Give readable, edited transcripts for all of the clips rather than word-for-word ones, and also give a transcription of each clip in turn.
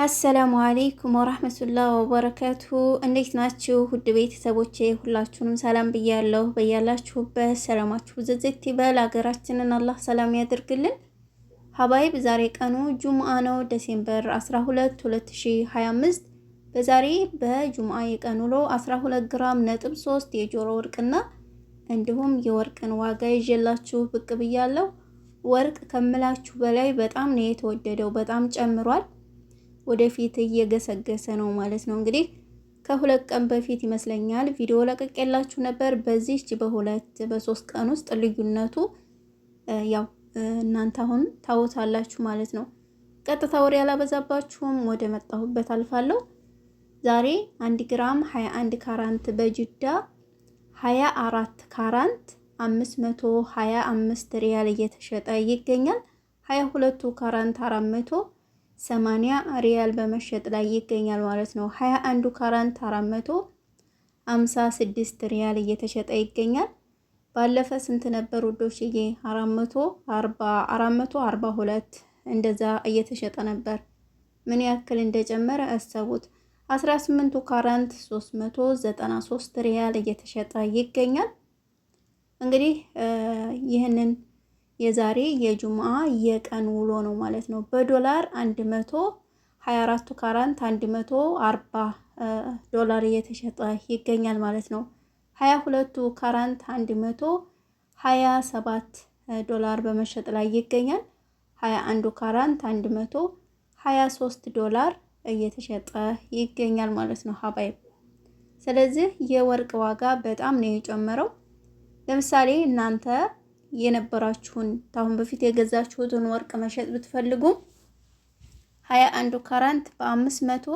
አሰላሙ አለይኩም ወራህመቱላሂ ወበረካቱ። እንዴት ናችሁ ውድ ቤተሰቦቼ? ሁላችሁንም ሰላም ብያለሁ። በያላችሁበት ሰላማችሁ ዝዝት ይበል። ሀገራችንን አላህ ሰላም ያደርግልን። ሀባይብ ዛሬ ቀኑ ጁምአ ነው፣ ዲሴምበር 12 2025። በዛሬ በጁምአ የቀን ውሎ 12 ግራም ነጥብ 3 የጆሮ ወርቅና እንዲሁም የወርቅን ዋጋ ይዤላችሁ ብቅ ብያለሁ። ወርቅ ከምላችሁ በላይ በጣም ነው የተወደደው፣ በጣም ጨምሯል። ወደፊት እየገሰገሰ ነው ማለት ነው። እንግዲህ ከሁለት ቀን በፊት ይመስለኛል ቪዲዮ ለቀቄላችሁ ነበር። በዚህች በሶስት ቀን ውስጥ ልዩነቱ ያው እናንተ አሁን ታውታላችሁ ማለት ነው። ቀጥታ ወሬ ያላበዛባችሁም ወደ መጣሁበት አልፋለሁ። ዛሬ 1 ግራም 21 ካራንት በጅዳ 24 ካራንት 525 ሪያል እየተሸጠ ይገኛል። 22 ካራንት 480 ሪያል በመሸጥ ላይ ይገኛል ማለት ነው። 21 ካራንት 456 ሪያል እየተሸጠ ይገኛል። ባለፈ ስንት ነበር ውዶችዬ? 442 እንደዛ እየተሸጠ ነበር። ምን ያክል እንደጨመረ አሰቡት። 18 ካራንት 393 ሪያል እየተሸጠ ይገኛል። እንግዲህ ይህንን የዛሬ የጁምአ የቀን ውሎ ነው ማለት ነው። በዶላር 124 ካራንት 140 ዶላር እየተሸጠ ይገኛል ማለት ነው። 22 ካራንት 127 ዶላር በመሸጥ ላይ ይገኛል። 21 ካራንት 123 ዶላር እየተሸጠ ይገኛል ማለት ነው ሀባይብ። ስለዚህ የወርቅ ዋጋ በጣም ነው የጨመረው። ለምሳሌ እናንተ የነበራችሁን ታሁን በፊት የገዛችሁትን ወርቅ መሸጥ ብትፈልጉ 21 ካራንት በ500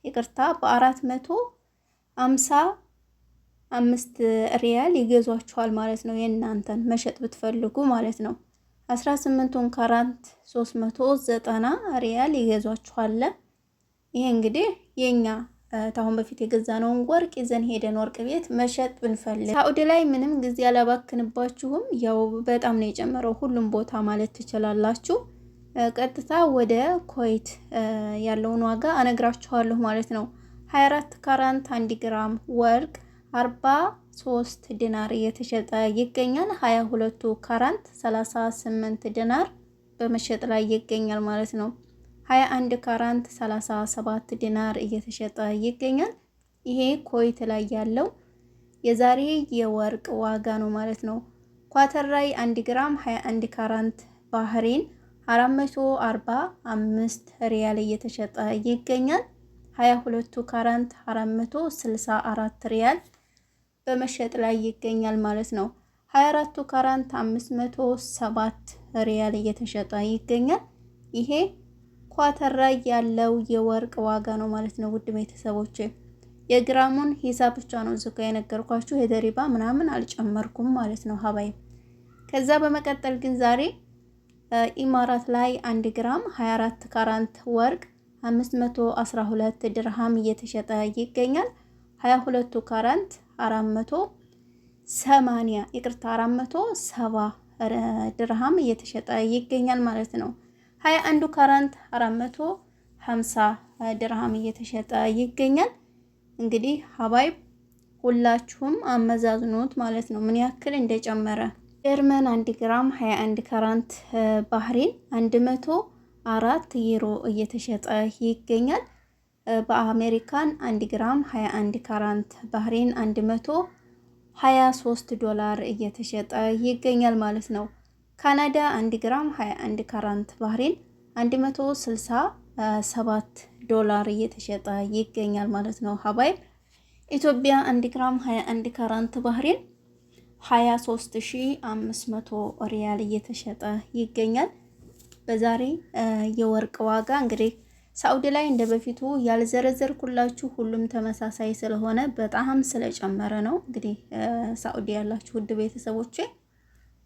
ይቅርታ በ455 ሪያል ይገዟችኋል ማለት ነው። የእናንተን መሸጥ ብትፈልጉ ማለት ነው። 18 ካራንት 390 ሪያል ይገዟችኋል። ይሄ እንግዲህ የኛ ታሁን በፊት የገዛነውን ወርቅ ይዘን ሄደን ወርቅ ቤት መሸጥ ብንፈልግ ሳኡዲ ላይ ምንም ጊዜ አላባክንባችሁም። ያው በጣም ነው የጨመረው ሁሉም ቦታ ማለት ትችላላችሁ። ቀጥታ ወደ ኮይት ያለውን ዋጋ አነግራችኋለሁ ማለት ነው። 24 ካራንት 1 ግራም ወርቅ 43 ዲናር እየተሸጠ ይገኛል። 22 ካራንት 38 ዲናር በመሸጥ ላይ ይገኛል ማለት ነው። 21 ካራንት 37 ዲናር እየተሸጠ ይገኛል። ይሄ ኮይት ላይ ያለው የዛሬ የወርቅ ዋጋ ነው ማለት ነው። ኳተር ላይ 1 ግራም 21 ካራንት ባህሬን 445 ሪያል እየተሸጠ ይገኛል። 22 ካራንት 464 ሪያል በመሸጥ ላይ ይገኛል ማለት ነው። 24 ካራንት 507 ሪያል እየተሸጠ ይገኛል። ይሄ ኳተር ላይ ያለው የወርቅ ዋጋ ነው ማለት ነው። ውድ ቤተሰቦቼ የግራሙን ሂሳብ ብቻ ነው ዝጋ የነገርኳችሁ፣ የደሪባ ምናምን አልጨመርኩም ማለት ነው ሀባይ። ከዛ በመቀጠል ግን ዛሬ ኢማራት ላይ 1 ግራም 24 ካራንት ወርቅ 512 ድርሃም እየተሸጠ ይገኛል። 22 ካራንት 470 ድርሃም እየተሸጠ ይገኛል ማለት ነው። 21 ካራንት 450 ድርሃም እየተሸጠ ይገኛል። እንግዲህ ሀባይብ ሁላችሁም አመዛዝኑት ማለት ነው ምን ያክል እንደጨመረ። ጀርመን 1 ግራም 21 ካራንት ባህሬን 104 ዩሮ እየተሸጠ ይገኛል። በአሜሪካን 1 ግራም 21 ካራንት ባህሬን 123 ዶላር እየተሸጠ ይገኛል ማለት ነው። ካናዳ 1 ግራም 21 ካራንት ባህሬን 167 ዶላር እየተሸጠ ይገኛል ማለት ነው ሀባይብ። ኢትዮጵያ 1 ግራም 21 ካራንት ባህሬን 23500 ሪያል እየተሸጠ ይገኛል። በዛሬ የወርቅ ዋጋ እንግዲህ ሳኡዲ ላይ እንደ በፊቱ ያልዘረዘርኩላችሁ ሁሉም ተመሳሳይ ስለሆነ በጣም ስለጨመረ ነው። እንግዲህ ሳኡዲ ያላችሁ ውድ ቤተሰቦቼ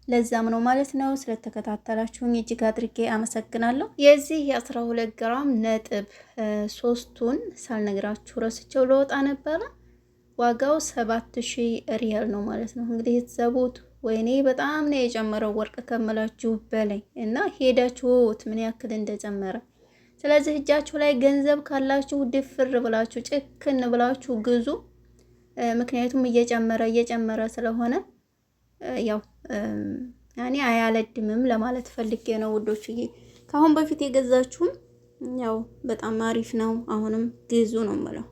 ለዛም ነው ማለት ነው። ስለተከታተላችሁኝ እጅግ አድርጌ አመሰግናለሁ። የዚህ የ12 ግራም ነጥብ 3ቱን ሳልነግራችሁ ረስቸው ለወጣ ነበረ። ዋጋው 7000 ሪያል ነው ማለት ነው። እንግዲህ የተሰቡት ወይኔ በጣም ነው የጨመረው ወርቅ ከመላችሁ በላይ እና ሄዳችሁት ምን ያክል እንደጨመረ ስለዚህ እጃችሁ ላይ ገንዘብ ካላችሁ ድፍር ብላችሁ ጭክን ብላችሁ ግዙ። ምክንያቱም እየጨመረ ስለሆነ ያው ያኔ አያለድምም ለማለት ፈልጌ ነው ውዶችዬ። ከአሁን በፊት የገዛችሁም ያው በጣም አሪፍ ነው። አሁንም ግዙ ነው የምለው።